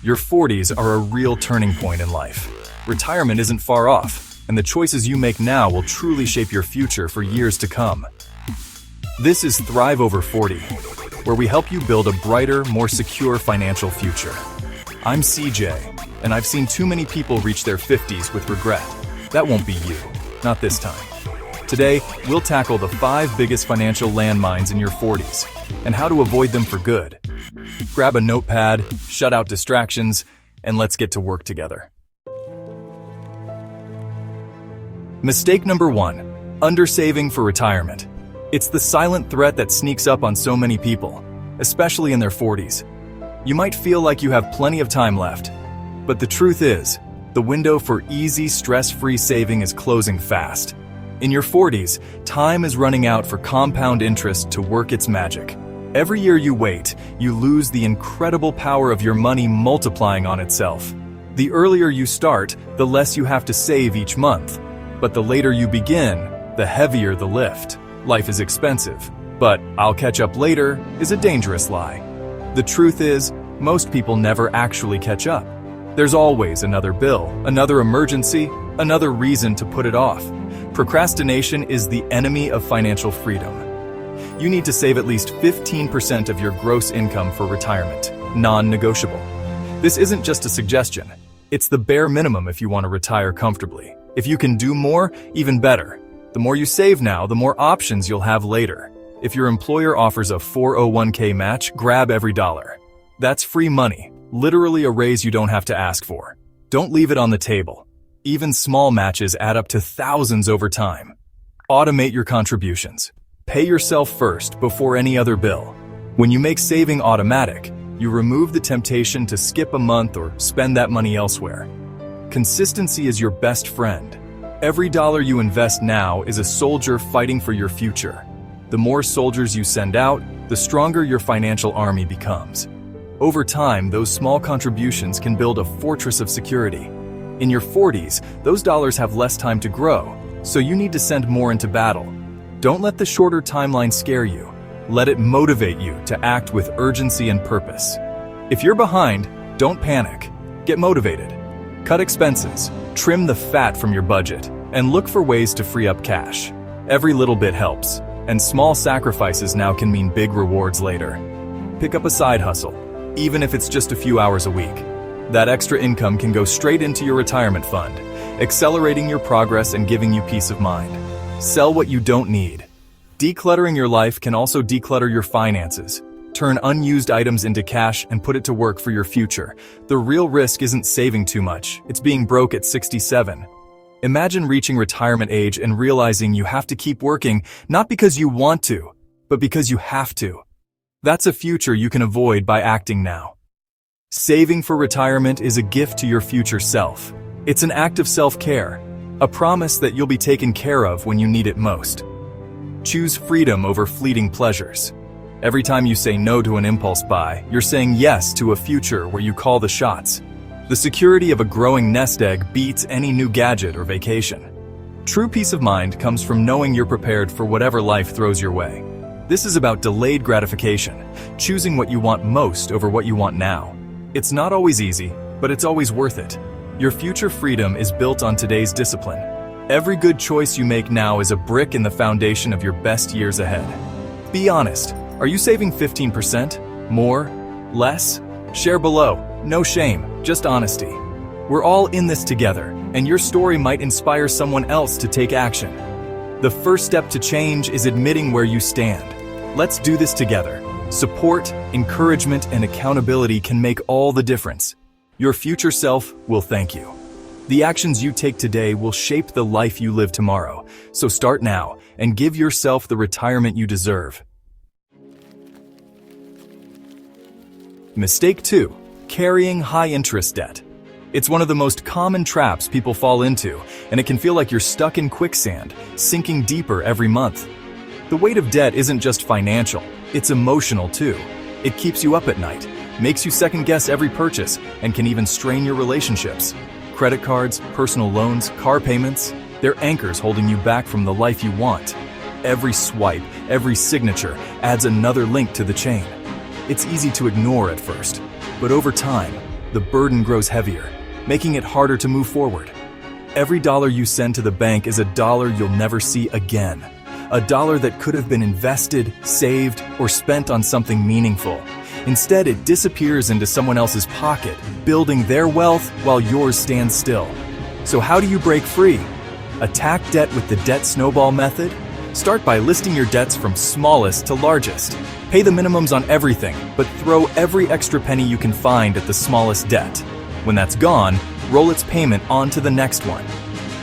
Your 40s are a real turning point in life. Retirement isn't far off, and the choices you make now will truly shape your future for years to come. This is Thrive Over 40, where we help you build a brighter, more secure financial future. I'm CJ, and I've seen too many people reach their 50s with regret. That won't be you, not this time. Today, we'll tackle the 5 biggest financial landmines in your 40s and how to avoid them for good. Grab a notepad, shut out distractions, and let's get to work together. Mistake number 1, undersaving for retirement. It's the silent threat that sneaks up on so many people, especially in their 40s. You might feel like you have plenty of time left, but the truth is, the window for easy, stress-free saving is closing fast. In your 40s, time is running out for compound interest to work its magic. Every year you wait, you lose the incredible power of your money multiplying on itself. The earlier you start, the less you have to save each month. But the later you begin, the heavier the lift. Life is expensive, but "I'll catch up later" is a dangerous lie. The truth is, most people never actually catch up. There's always another bill, another emergency, another reason to put it off. Procrastination is the enemy of financial freedom. You need to save at least 15% of your gross income for retirement, non-negotiable. This isn't just a suggestion. It's the bare minimum if you want to retire comfortably. If you can do more, even better. The more you save now, the more options you'll have later. If your employer offers a 401k match, grab every dollar. That's free money, literally a raise you don't have to ask for. Don't leave it on the table. Even small matches add up to thousands over time. Automate your contributions. Pay yourself first before any other bill. When you make saving automatic, you remove the temptation to skip a month or spend that money elsewhere. Consistency is your best friend. Every dollar you invest now is a soldier fighting for your future. The more soldiers you send out, the stronger your financial army becomes. Over time, those small contributions can build a fortress of security. In your 40s, those dollars have less time to grow, so you need to send more into battle. Don't let the shorter timeline scare you. Let it motivate you to act with urgency and purpose. If you're behind, don't panic. Get motivated. Cut expenses, trim the fat from your budget, and look for ways to free up cash. Every little bit helps, and small sacrifices now can mean big rewards later. Pick up a side hustle, even if it's just a few hours a week. That extra income can go straight into your retirement fund, accelerating your progress and giving you peace of mind. Sell what you don't need. Decluttering your life can also declutter your finances. Turn unused items into cash and put it to work for your future. The real risk isn't saving too much, it's being broke at 67. Imagine reaching retirement age and realizing you have to keep working, not because you want to, but because you have to. That's a future you can avoid by acting now. Saving for retirement is a gift to your future self. It's an act of self-care, a promise that you'll be taken care of when you need it most. Choose freedom over fleeting pleasures. Every time you say no to an impulse buy, you're saying yes to a future where you call the shots. The security of a growing nest egg beats any new gadget or vacation. True peace of mind comes from knowing you're prepared for whatever life throws your way. This is about delayed gratification, choosing what you want most over what you want now. It's not always easy, but it's always worth it. Your future freedom is built on today's discipline. Every good choice you make now is a brick in the foundation of your best years ahead. Be honest. Are you saving 15%? More? Less? Share below. No shame, just honesty. We're all in this together, and your story might inspire someone else to take action. The first step to change is admitting where you stand. Let's do this together. Support, encouragement, and accountability can make all the difference. Your future self will thank you. The actions you take today will shape the life you live tomorrow. So start now and give yourself the retirement you deserve. Mistake 2, carrying high-interest debt. It's one of the most common traps people fall into, and it can feel like you're stuck in quicksand, sinking deeper every month. The weight of debt isn't just financial, it's emotional too. It keeps you up at night, makes you second-guess every purchase, and can even strain your relationships. Credit cards, personal loans, car payments, they're anchors holding you back from the life you want. Every swipe, every signature adds another link to the chain. It's easy to ignore at first, but over time, the burden grows heavier, making it harder to move forward. Every dollar you send to the bank is a dollar you'll never see again. A dollar that could have been invested, saved, or spent on something meaningful. Instead, it disappears into someone else's pocket, building their wealth while yours stands still. So how do you break free? Attack debt with the debt snowball method? Start by listing your debts from smallest to largest. Pay the minimums on everything, but throw every extra penny you can find at the smallest debt. When that's gone, roll its payment on to the next one.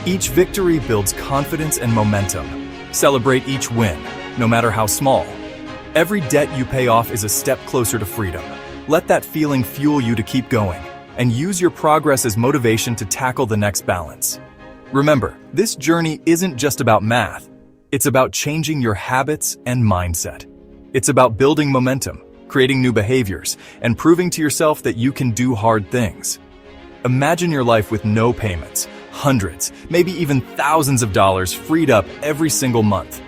Each victory builds confidence and momentum. Celebrate each win, no matter how small. Every debt you pay off is a step closer to freedom. Let that feeling fuel you to keep going, and use your progress as motivation to tackle the next balance. Remember, this journey isn't just about math. It's about changing your habits and mindset. It's about building momentum, creating new behaviors, and proving to yourself that you can do hard things. Imagine your life with no payments, hundreds, maybe even thousands of dollars freed up every single month.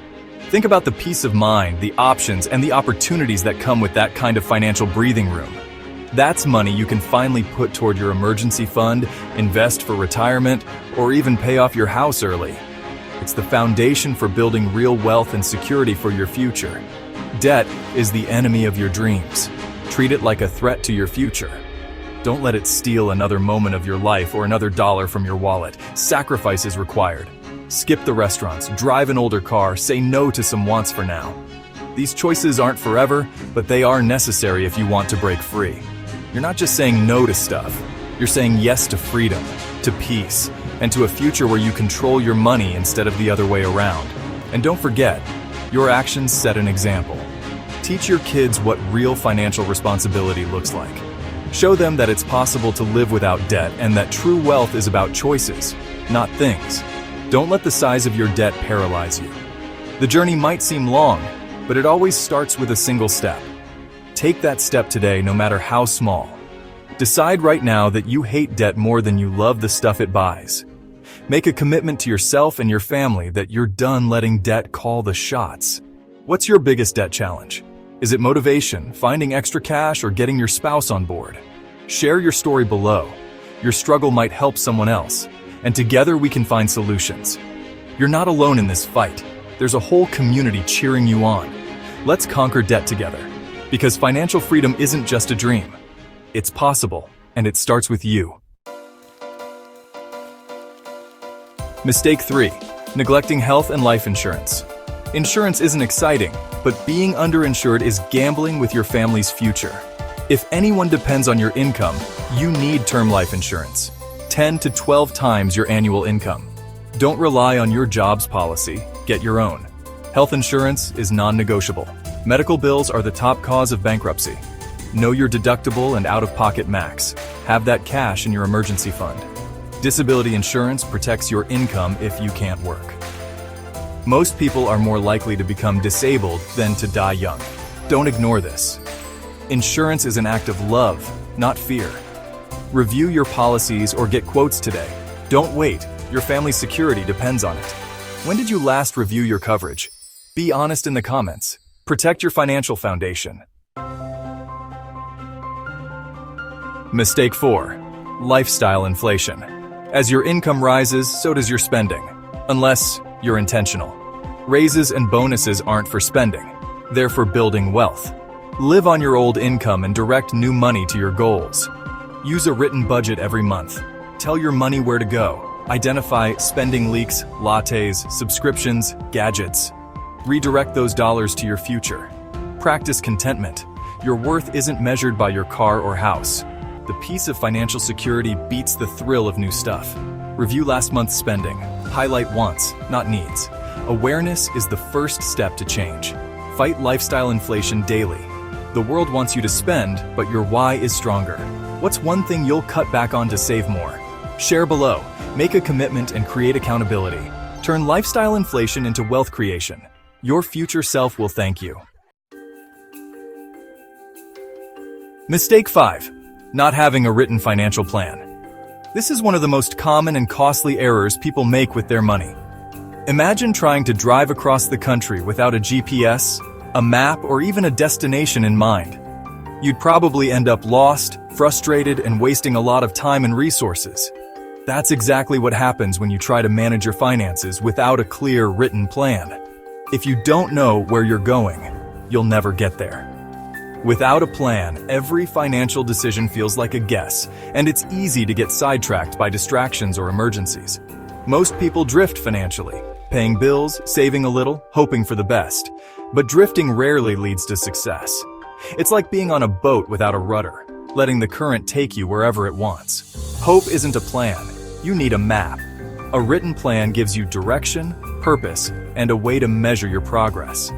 Think about the peace of mind, the options, and the opportunities that come with that kind of financial breathing room. That's money you can finally put toward your emergency fund, invest for retirement, or even pay off your house early. It's the foundation for building real wealth and security for your future. Debt is the enemy of your dreams. Treat it like a threat to your future. Don't let it steal another moment of your life or another dollar from your wallet. Sacrifice is required. Skip the restaurants, drive an older car, say no to some wants for now. These choices aren't forever, but they are necessary if you want to break free. You're not just saying no to stuff. You're saying yes to freedom, to peace, and to a future where you control your money instead of the other way around. And don't forget, your actions set an example. Teach your kids what real financial responsibility looks like. Show them that it's possible to live without debt and that true wealth is about choices, not things. Don't let the size of your debt paralyze you. The journey might seem long, but it always starts with a single step. Take that step today, no matter how small. Decide right now that you hate debt more than you love the stuff it buys. Make a commitment to yourself and your family that you're done letting debt call the shots. What's your biggest debt challenge? Is it motivation, finding extra cash, or getting your spouse on board? Share your story below. Your struggle might help someone else, and together we can find solutions. You're not alone in this fight. There's a whole community cheering you on. Let's conquer debt together, because financial freedom isn't just a dream. It's possible, and it starts with you. Mistake 3. Neglecting health and life insurance. Insurance isn't exciting, but being underinsured is gambling with your family's future. If anyone depends on your income, you need term life insurance. 10 to 12 times your annual income. Don't rely on your job's policy, get your own. Health insurance is non-negotiable. Medical bills are the top cause of bankruptcy. Know your deductible and out-of-pocket max. Have that cash in your emergency fund. Disability insurance protects your income if you can't work. Most people are more likely to become disabled than to die young. Don't ignore this. Insurance is an act of love, not fear. Review your policies or get quotes today. Don't wait. Your family's security depends on it. When did you last review your coverage? Be honest in the comments. Protect your financial foundation. Mistake 4. Lifestyle inflation. As your income rises, so does your spending. Unless you're intentional. Raises and bonuses aren't for spending. They're for building wealth. Live on your old income and direct new money to your goals. Use a written budget every month. Tell your money where to go. Identify spending leaks, lattes, subscriptions, gadgets. Redirect those dollars to your future. Practice contentment. Your worth isn't measured by your car or house. The peace of financial security beats the thrill of new stuff. Review last month's spending. Highlight wants, not needs. Awareness is the first step to change. Fight lifestyle inflation daily. The world wants you to spend, but your why is stronger. What's one thing you'll cut back on to save more? Share below. Make a commitment and create accountability. Turn lifestyle inflation into wealth creation. Your future self will thank you. Mistake 5. Not having a written financial plan. This is one of the most common and costly errors people make with their money. Imagine trying to drive across the country without a GPS, a map, or even a destination in mind. You'd probably end up lost, frustrated, and wasting a lot of time and resources. That's exactly what happens when you try to manage your finances without a clear written plan. If you don't know where you're going, you'll never get there. Without a plan, every financial decision feels like a guess, and it's easy to get sidetracked by distractions or emergencies. Most people drift financially, paying bills, saving a little, hoping for the best. But drifting rarely leads to success. It's like being on a boat without a rudder, letting the current take you wherever it wants. Hope isn't a plan. You need a map. A written plan gives you direction, purpose, and a way to measure your progress.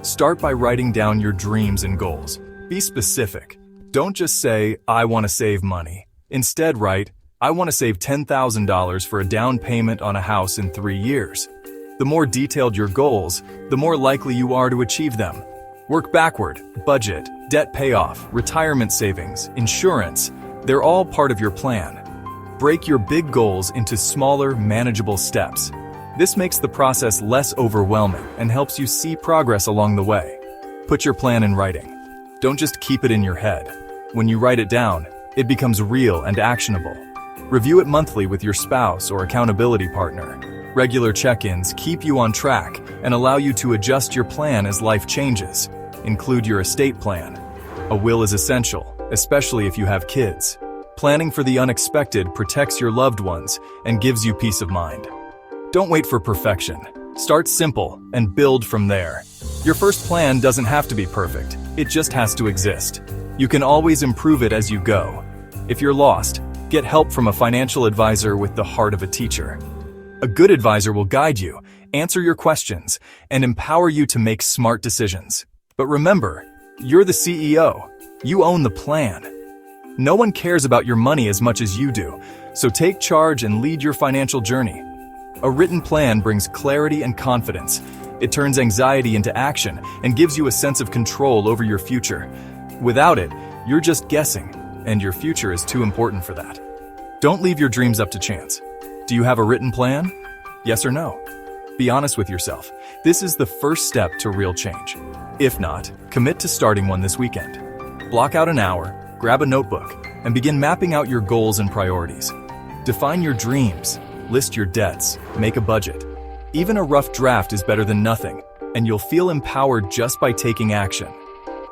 Start by writing down your dreams and goals. Be specific. Don't just say, I want to save money. Instead, write, I want to save $10,000 for a down payment on a house in 3 years. The more detailed your goals, the more likely you are to achieve them. Work backward. Budget, debt payoff, retirement savings, insurance, they're all part of your plan. Break your big goals into smaller, manageable steps. This makes the process less overwhelming and helps you see progress along the way. Put your plan in writing. Don't just keep it in your head. When you write it down, it becomes real and actionable. Review it monthly with your spouse or accountability partner. Regular check-ins keep you on track and allow you to adjust your plan as life changes. Include your estate plan. A will is essential, especially if you have kids. Planning for the unexpected protects your loved ones and gives you peace of mind. Don't wait for perfection. Start simple and build from there. Your first plan doesn't have to be perfect. It just has to exist. You can always improve it as you go. If you're lost, get help from a financial advisor with the heart of a teacher. A good advisor will guide you, answer your questions, and empower you to make smart decisions. But remember, you're the CEO. You own the plan. No one cares about your money as much as you do, so take charge and lead your financial journey. A written plan brings clarity and confidence. It turns anxiety into action and gives you a sense of control over your future. Without it, you're just guessing, and your future is too important for that. Don't leave your dreams up to chance. Do you have a written plan? Yes or no? Be honest with yourself. This is the first step to real change. If not, commit to starting one this weekend. Block out an hour, grab a notebook, and begin mapping out your goals and priorities. Define your dreams. List your debts, make a budget. Even a rough draft is better than nothing, and you'll feel empowered just by taking action.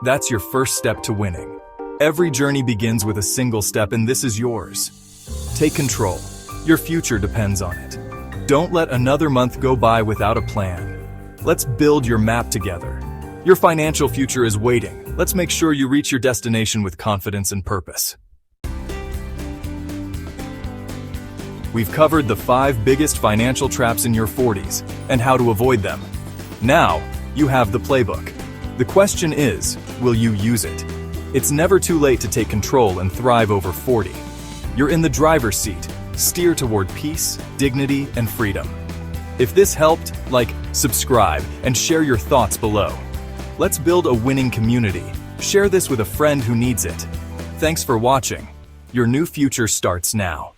That's your first step to winning. Every journey begins with a single step, and this is yours. Take control. Your future depends on it. Don't let another month go by without a plan. Let's build your map together. Your financial future is waiting. Let's make sure you reach your destination with confidence and purpose. We've covered the 5 biggest financial traps in your 40s and how to avoid them. Now, you have the playbook. The question is, will you use it? It's never too late to take control and thrive over 40. You're in the driver's seat. Steer toward peace, dignity, and freedom. If this helped, like, subscribe, and share your thoughts below. Let's build a winning community. Share this with a friend who needs it. Thanks for watching. Your new future starts now.